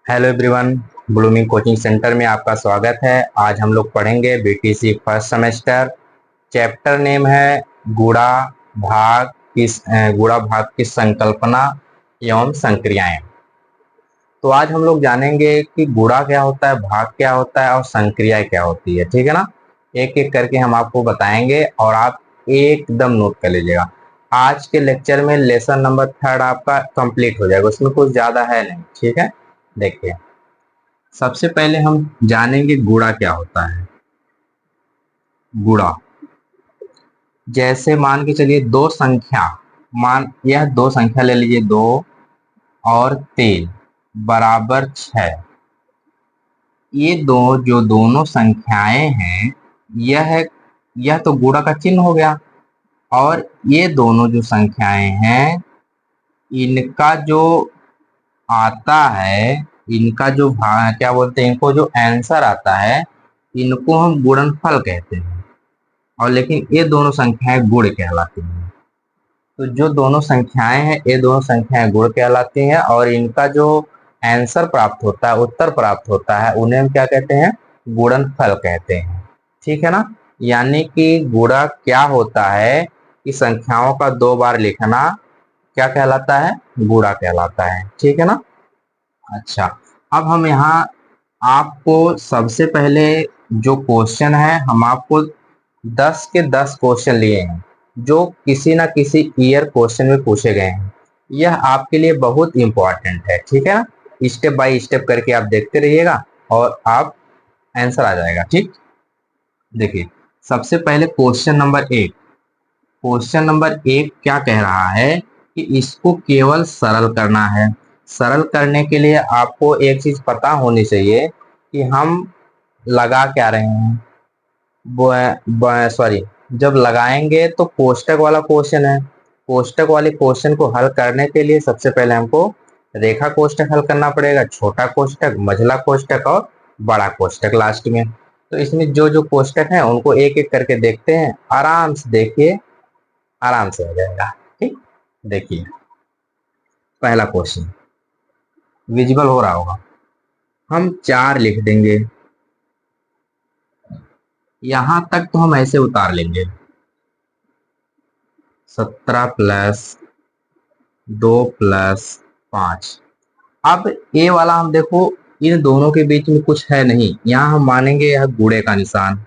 Hello everyone. Blooming coaching centre में आपका स्वागत है। आज हम लोग पढ़ेंगे BTC first semester. Chapter name है गुणा भाग गुणा भाग की संकल्पना एवं संक्रियाएं। तो आज हम लोग जानेंगे कि गुणा क्या होता है, भाग क्या होता है और संक्रिया क्या होती है। ठीक है ना। एक एक करके हम आपको बताएंगे और आप एकदम नोट कर लीजिएगा। आज के लेक्चर में लेसन नंबर 3 आपका कंप्लीट हो जाएगा, उसमें कुछ ज्यादा है नहीं। ठीक है, देखिए सबसे पहले हम जानेंगे गुणा क्या होता है। गुणा जैसे मान के चलिए दो संख्या, मान यह दो संख्या ले लीजिए, 2 और 3 बराबर 6। ये दो जो दोनों संख्याएं हैं, यह तो गुणा का चिन्ह हो गया। और ये दोनों जो संख्याएं हैं, इनका जो आता है, इनका जो क्या बोलते हैं, इनको जो आंसर आता है, इनको हम गुणनफल कहते हैं। और लेकिन ये दोनों संख्याएं गुण कहलाती हैं। तो जो दोनों संख्याएं हैं, ये दोनों संख्याएं गुण कहलाती हैं और इनका जो आंसर प्राप्त होता है, उत्तर प्राप्त होता है, उन्हें हम क्या कहते हैं, गुणनफल कहते हैं। ठीक है ना। यानी कि गुणा क्या होता है कि संख्याओं का 2 बार लिखना क्या कहलाता है, गुणा कहलाता है। ठीक है ना। अच्छा, अब हम यहाँ आपको सबसे पहले जो क्वेश्चन है, हम आपको 10 के 10 क्वेश्चन लिए हैं जो किसी ना किसी ईयर क्वेश्चन में पूछे गए हैं। यह आपके लिए बहुत इंपॉर्टेंट है। ठीक है ना। स्टेप बाय स्टेप करके आप देखते रहिएगा और आप आंसर आ जाएगा। ठीक, देखिए सबसे पहले क्वेश्चन नंबर 1 क्या कह रहा है कि इसको केवल सरल करना है। सरल करने के लिए आपको एक चीज पता होनी चाहिए कि हम लगा क्या रहे हैं। सॉरी, जब लगाएंगे तो कोष्टक वाला क्वेश्चन है। कोष्टक वाले क्वेश्चन को हल करने के लिए सबसे पहले हमको रेखा कोष्टक हल करना पड़ेगा, छोटा कोष्टक, मझला कोष्टक और बड़ा कोष्टक लास्ट में। तो इसमें जो जो कोष्टक हैं उनको एक एक करके देखते हैं। आराम से देखिए, आराम से हो जाएगा। ठीक, देखिए पहला क्वेश्चन विजिबल हो रहा होगा। हम 4 लिख देंगे, यहां तक तो हम ऐसे उतार लेंगे। 17 + 2 + 5। अब ए वाला हम देखो, इन दोनों के बीच में कुछ है नहीं, यहां हम मानेंगे यह गुणे का निशान।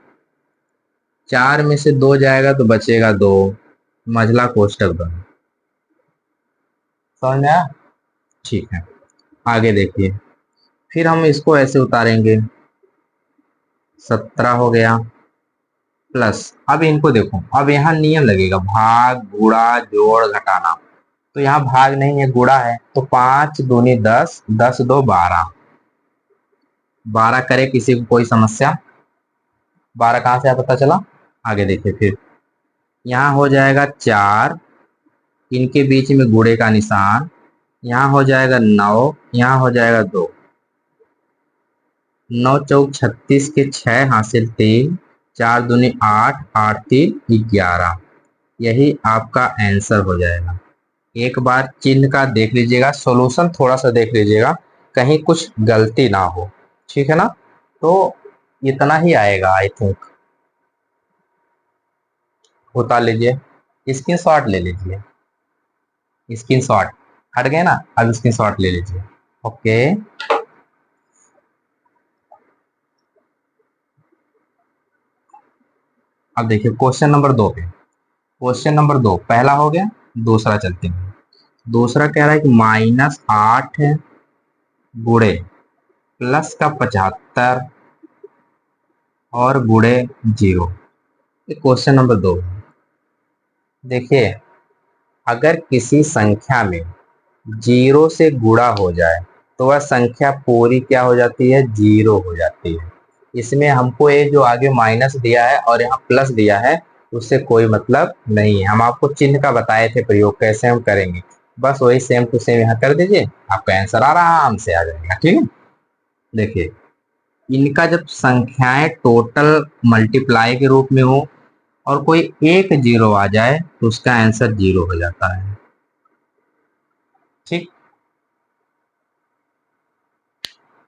4 में से 2 जाएगा तो बचेगा 2, मझला कोष्टक बंद। समझ में आया? ठीक है, आगे देखिए। फिर हम इसको ऐसे उतारेंगे, 17 हो गया प्लस। अब इनको देखो, अब यहाँ नियम लगेगा, भाग गुणा जोड़ घटाना। तो यहाँ भाग नहीं है, गुणा है। तो 5 दूनी 10, 10 2 12। 12 करे किसी को कोई समस्या? 12 कहाँ से पता चला? आगे देखिए। फिर यहाँ हो जाएगा 4, इनके बीच में गुणे का निशान। यहाँ हो जाएगा 9, यहाँ हो जाएगा 2। 9 चौक 36 के 6 हासिल 3, 4 दूनी 8, 8 3 11। यही आपका आंसर हो जाएगा। एक बार चिन्ह का देख लीजिएगा, सॉल्यूशन थोड़ा सा देख लीजिएगा, कहीं कुछ गलती ना हो। ठीक है ना। तो इतना ही आएगा आई थिंक। उतार लीजिए, स्क्रीनशॉट ले लीजिए। स्क्रीनशॉट हट गए ना, अब स्क्रीनशॉट ले लीजिए। ओके, अब देखिए क्वेश्चन नंबर 2 पे। क्वेश्चन नंबर 2 पहला हो गया, दूसरा चलते हैं। दूसरा कह रहा है कि -8 गुणे प्लस का 75 और गुणे 0। ये क्वेश्चन नंबर 2। देखिए, अगर किसी संख्या में 0 से गुणा हो जाए तो वह संख्या पूरी क्या हो जाती है, 0 हो जाती है। इसमें हमको ये जो आगे माइनस दिया है और यहाँ प्लस दिया है, उससे कोई मतलब नहीं है। हम आपको चिन्ह का बताए थे प्रयोग कैसे हम करेंगे, बस वही सेम टू सेम यहाँ कर दीजिए, आपका आंसर आराम से आ जाएगा। ठीक है, देखिए इनका जब संख्याएं टोटल मल्टीप्लाई के रूप में हो और कोई एक 0 आ जाए तो उसका आंसर 0 हो जाता है। ठीक,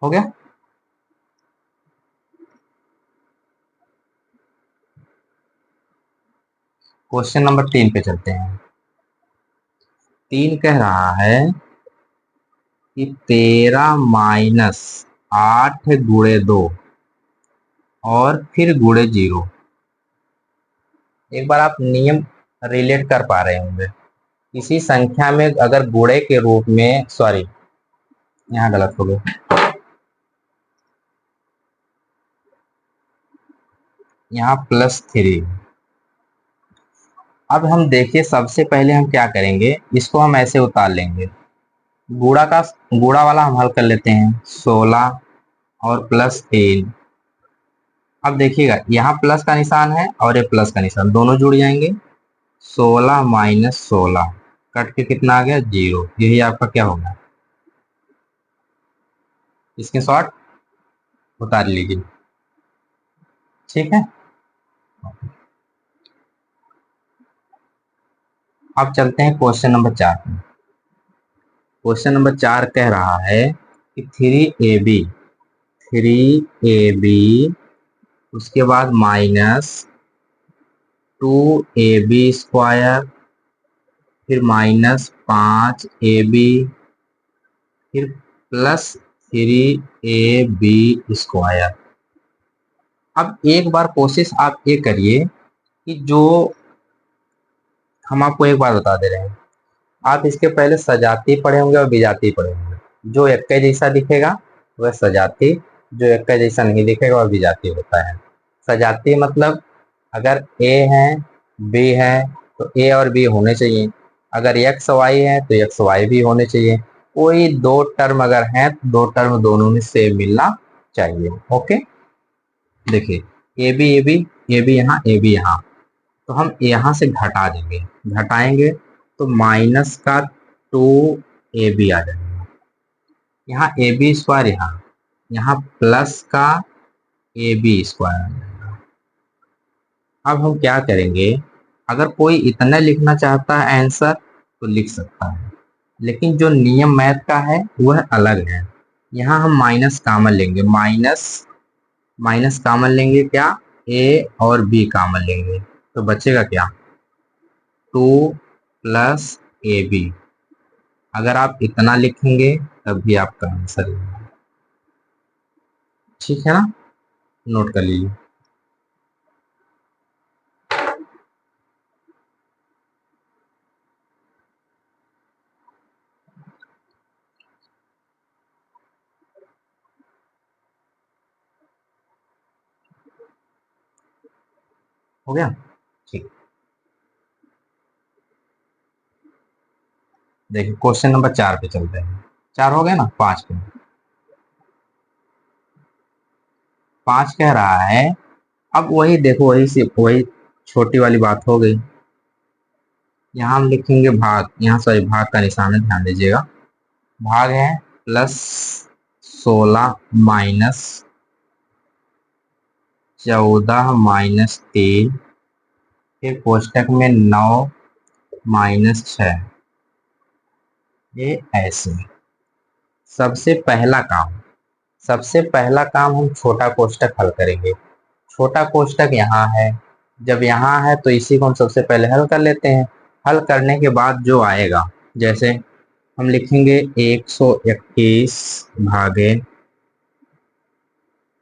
हो गया। क्वेश्चन नंबर 3 पे चलते हैं। 3 कह रहा है कि 13 माइनस 8 गुणे 2 और फिर गुणे 0। एक बार आप नियम रिलेट कर पा रहे होंगे। किसी संख्या में अगर गुणे के रूप में, सॉरी यहाँ गलत हो गया, यहाँ +3। अब हम देखिए, सबसे पहले हम क्या करेंगे, इसको हम ऐसे उतार लेंगे। गुणा वाला हम हल कर लेते हैं, 16 और +3। अब देखिएगा, यहाँ प्लस का निशान है और ये प्लस का निशान, दोनों जुड़ जाएंगे। 16 माइनस 16 कट के कितना आ गया, 0। यही आपका क्या होगा, इसके शॉर्ट उतार लीजिए। ठीक है, अब चलते हैं क्वेश्चन नंबर 4 में। क्वेश्चन नंबर 4 कह रहा है कि 3AB उसके बाद -2AB² फिर -5AB फिर +3AB²। अब एक बार कोशिश आप ये करिए कि जो हम आपको एक बार बता दे रहे हैं, आप इसके पहले सजाती पढ़े होंगे और विजाती पढ़े होंगे। जो एक के जैसा दिखेगा वह सजाती, जो एक के जैसा नहीं दिखेगा वह विजाती होता है। सजाती मतलब अगर ए है बी है तो ए और बी होने चाहिए, अगर एक्स वाई है तो एक्स वाई भी होने चाहिए। कोई दो टर्म अगर है तो दो टर्म दोनों में सेम मिलना चाहिए। ओके, देखिए ए बी यहाँ ए बी यहाँ, तो हम यहाँ से घटा देंगे, घटाएंगे तो माइनस का 2AB आ जाएगा। यहाँ AB², यहाँ प्लस का AB² आ जाएगा। अब हम क्या करेंगे, अगर कोई इतना लिखना चाहता है आंसर तो लिख सकता है, लेकिन जो नियम मैथ का है वह अलग है। यहाँ हम माइनस कॉमन लेंगे, माइनस कॉमन लेंगे, क्या ए और बी कॉमन लेंगे, तो बचेगा क्या, 2 + AB। अगर आप इतना लिखेंगे तब भी आपका आंसर है। ठीक है ना, नोट कर लीजिए। हो गया, ठीक। देखिए क्वेश्चन नंबर 4 पे चलते हैं। 4 हो गया ना, 5 पे। 5 कह रहा है, अब वही देखो, वही छोटी वाली बात हो गई। यहाँ हम लिखेंगे भाग, यहाँ सॉरी भाग का निशान है, ध्यान दीजिएगा। भाग है +16 माइनस 14 माइनस 3 फिर कोष्टक में 9 माइनस 6। ये ऐसे सबसे पहला काम हम छोटा कोष्टक हल करेंगे। छोटा कोष्टक यहाँ है, जब यहाँ है तो इसी को हम सबसे पहले हल कर लेते हैं। हल करने के बाद जो आएगा, जैसे हम लिखेंगे 121 भागे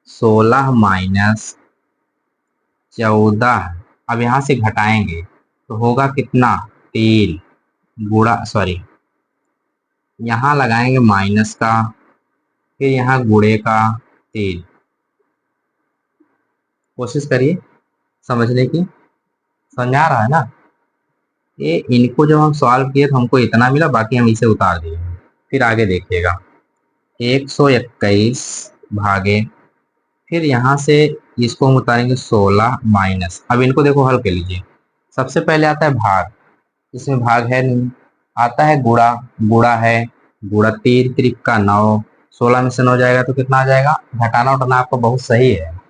16 माइनस 14। अब यहाँ से घटाएंगे तो होगा कितना, 3 गुणा, सॉरी यहाँ लगाएंगे माइनस का, फिर यहाँ गुणे का 3। कोशिश करिए समझने की, समझ आ रहा है ना। ये इनको जब हम सॉल्व किए तो हमको इतना मिला, बाकी हम इसे उतार दिए। फिर आगे देखिएगा, 121 भागे, फिर यहाँ से इसको हम उतारेंगे 16 माइनस। अब इनको देखो हल कर लीजिए। सबसे पहले आता है भाग, इसमें भाग है नहीं, आता है गुणा, गुणा है, गुणा 3 त्रिक का 9, 16 में से 9 जाएगा तो कितना आ जाएगा। घटाना उठाना आपको बहुत सही है,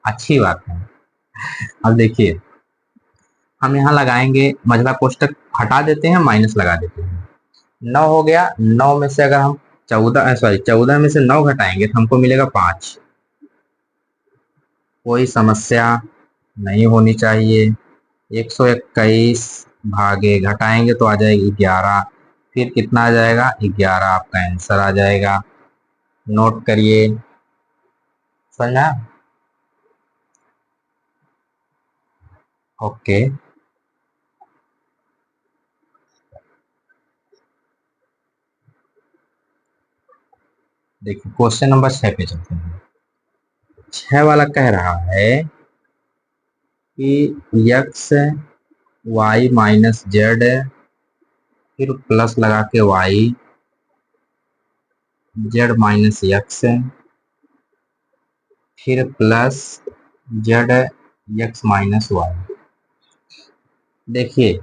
अच्छी बात है। अब देखिए हम यहाँ लगाएंगे, मझला कोष्टक हटा देते हैं, माइनस लगा देते हैं। 9 हो गया, 9 में से अगर हम चौदह में से 9 घटाएंगे तो हमको मिलेगा 5। कोई समस्या नहीं होनी चाहिए। 121 भागे घटाएंगे तो आ जाएगी 11। फिर कितना आ जाएगा? 11 आपका आंसर आ जाएगा। नोट करिए। समझा? ओके। देखिए क्वेश्चन नंबर 6 पे चलते हैं। 6 वाला कह रहा है कि यक्स वाई माइनस जेड, फिर प्लस लगा के वाई, जेड माइनस यक्स, फिर plus z x minus y. देखिए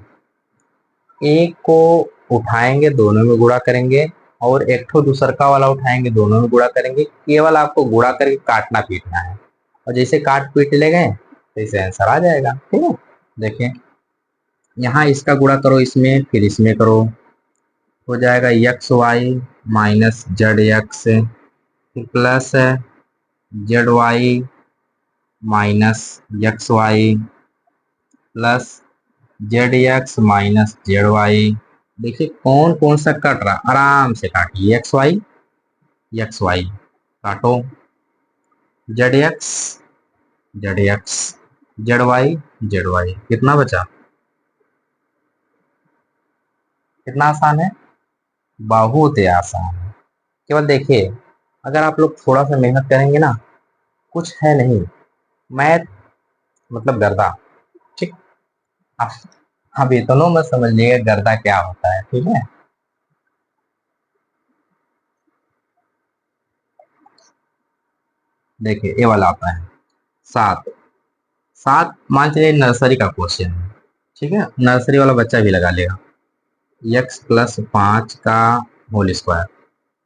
एक को उठाएंगे दोनों में गुणा करेंगे, और एक ठो दूसरका वाला उठाएंगे दोनों में गुणा करेंगे। केवल आपको गुणा करके काटना पीटना है, और जैसे काट पीट ले गए तो आंसर आ जाएगा। ठीक है, देखिए यहाँ इसका गुणा करो इसमें, फिर इसमें करो, हो जाएगा x y minus z x, फिर plus z y minus x y, plus z x minus z y. देखिए कौन कौन सा कट रहा, आराम से काटिए। एक्स वाई काटो, z x z x, z y कितना बचा? कितना आसान है, बहुत ही आसान है। केवल देखिए अगर आप लोग थोड़ा सा मेहनत करेंगे ना, कुछ है नहीं, मैथ मतलब गर्दा। ठीक, आप इतना मत समझ लीजिए गर्दा क्या होता है। ठीक है, देखिए ये वाला आता है 7। 7 मान चलिए नर्सरी का क्वेश्चन है। ठीक है, नर्सरी वाला बच्चा भी लगा लेगा। एक्स प्लस 5 का होल स्क्वायर,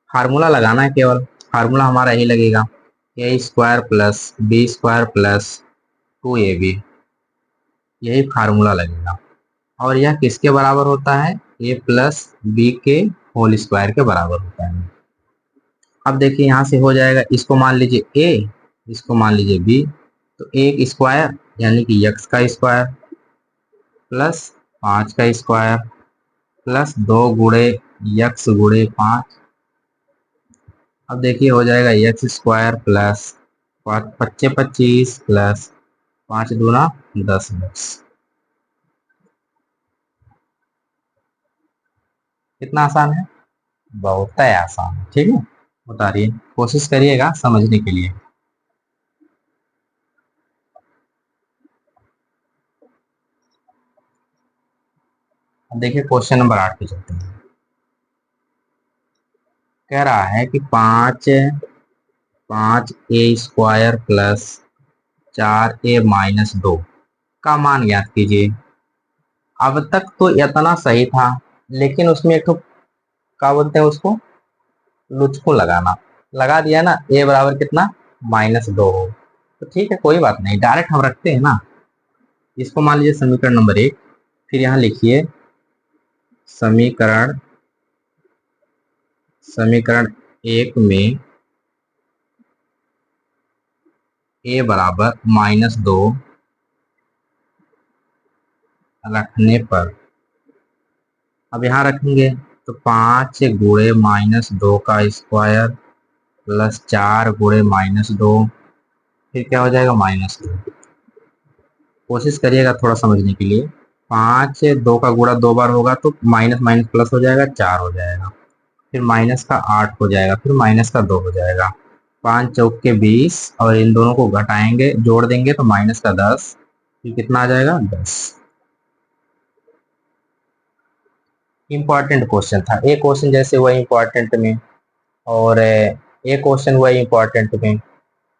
फार्मूला लगाना है केवल। फार्मूला हमारा यही लगेगा, a square plus b square plus 2ab, यही फार्मूला लगेगा। और यह किसके बराबर होता है? ए प्लस बी के होल स्क्वायर के बराबर होता है। अब देखिए यहाँ से हो जाएगा, इसको मान लीजिए ए, इसको मान लीजिए बी, तो एक स्क्वायर यानी कि यक्स का स्क्वायर प्लस 5 का स्क्वायर प्लस 2 गुणे यक्स गुणे 5। अब देखिए हो जाएगा एक्स स्क्वायर प्लस 25 प्लस 5 दूना 10 एक्स। कितना आसान है, बहुत ही आसान है। ठीक है, बता रही कोशिश करिएगा समझने के लिए। अब देखिए क्वेश्चन नंबर 8 पे चलते हैं। कह रहा है कि 5 ए स्क्वायर प्लस 4a-2 का मान ज्ञात कीजिए। अब तक तो इतना सही था, लेकिन उसमें एक तो क्या बोलते हैं उसको, लुचको लगाना लगा दिया ना। ए बराबर कितना? -2 हो, तो ठीक है कोई बात नहीं, डायरेक्ट हम रखते हैं ना। इसको मान लीजिए समीकरण नंबर 1, फिर यहाँ लिखिए समीकरण समीकरण 1 में ए बराबर -2 रखने पर, अब यहाँ रखेंगे तो 5 गुणे -2 का स्क्वायर प्लस 4 गुणे -2, फिर क्या हो जाएगा -2। कोशिश करिएगा थोड़ा समझने के लिए। 5 2 का गुणा 2 बार होगा तो माइनस माइनस प्लस हो जाएगा, 4 हो जाएगा, फिर माइनस का 8 हो जाएगा, फिर माइनस का 2 हो जाएगा। 5 चौक के 20, और इन दोनों को घटाएंगे जोड़ देंगे तो माइनस का 10, फिर कितना आ जाएगा? 10। इंपॉर्टेंट क्वेश्चन था, एक क्वेश्चन जैसे हुआ इंपॉर्टेंट में, और एक क्वेश्चन हुआ इंपॉर्टेंट में।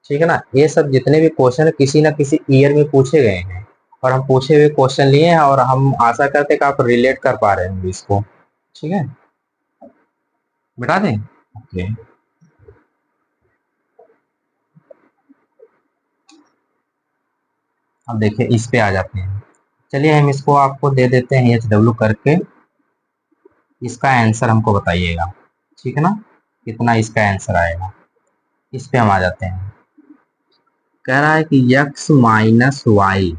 ठीक है ना, ये सब जितने भी क्वेश्चन है किसी ना किसी ईयर में पूछे गए हैं, और हम पूछे हुए क्वेश्चन लिए हैं, और हम आशा करते हैं कि आप रिलेट कर पा रहे होंगे इसको। ठीक है, बता दें। ओके, अब देखिए इस पे आ जाते हैं। चलिए हम इसको आपको दे देते हैं HW करके, इसका आंसर हमको बताइएगा। ठीक है ना, कितना इसका आंसर आएगा। इस पे हम आ जाते हैं। कह रहा है कि x माइनस वाई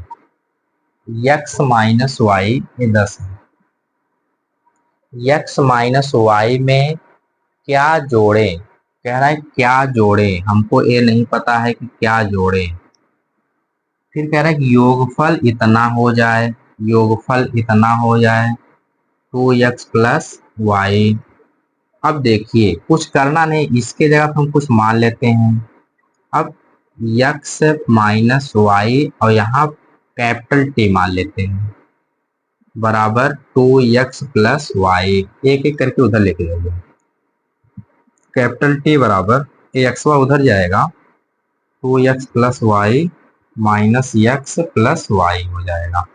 ये 10 है। x-y में क्या जोड़े, कह रहा है क्या जोड़े, हमको ये नहीं पता है कि क्या जोड़े। फिर कह रहा है कि योगफल इतना हो जाए, योगफल इतना हो जाए 2x+y। अब देखिए कुछ करना नहीं, इसके जगह पे हम कुछ मान लेते हैं। अब x-y और यहाँ कैपिटल टी मान लेते हैं बराबर 2x+y। एक एक करके उधर लेके जाइए। कैपिटल टी बराबर ये एक्स उधर जाएगा, 2x+y माइनस x+y हो जाएगा।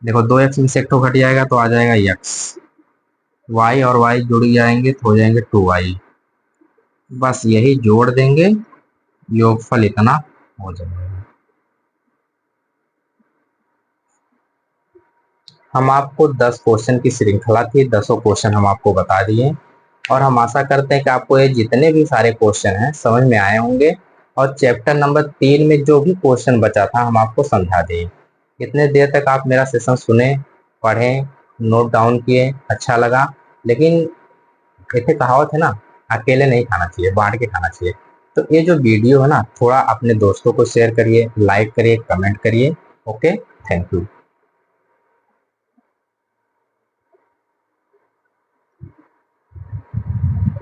देखो 2x में से एक तो घट जाएगा तो आ जाएगा x, y और y जुड़ जाएंगे तो हो जाएंगे 2y। बस यही जोड़ देंगे, योगफल इतना हो जाएगा। हम आपको 10 क्वेश्चन की श्रृंखला थी, 10 क्वेश्चन हम आपको बता दिए और हम आशा करते हैं कि आपको ये जितने भी सारे क्वेश्चन हैं समझ में आए होंगे और चैप्टर नंबर 3 में जो भी क्वेश्चन बचा था हम आपको समझा दिए। इतने देर तक आप मेरा सेशन सुने, पढ़ें, नोट डाउन किए, अच्छा लगा। लेकिन एक कहावत है ना, अकेले नहीं खाना चाहिए, बांट के खाना चाहिए। तो ये जो वीडियो है ना, थोड़ा अपने दोस्तों को शेयर करिए, लाइक करिए, कमेंट करिए। Okay, thank you.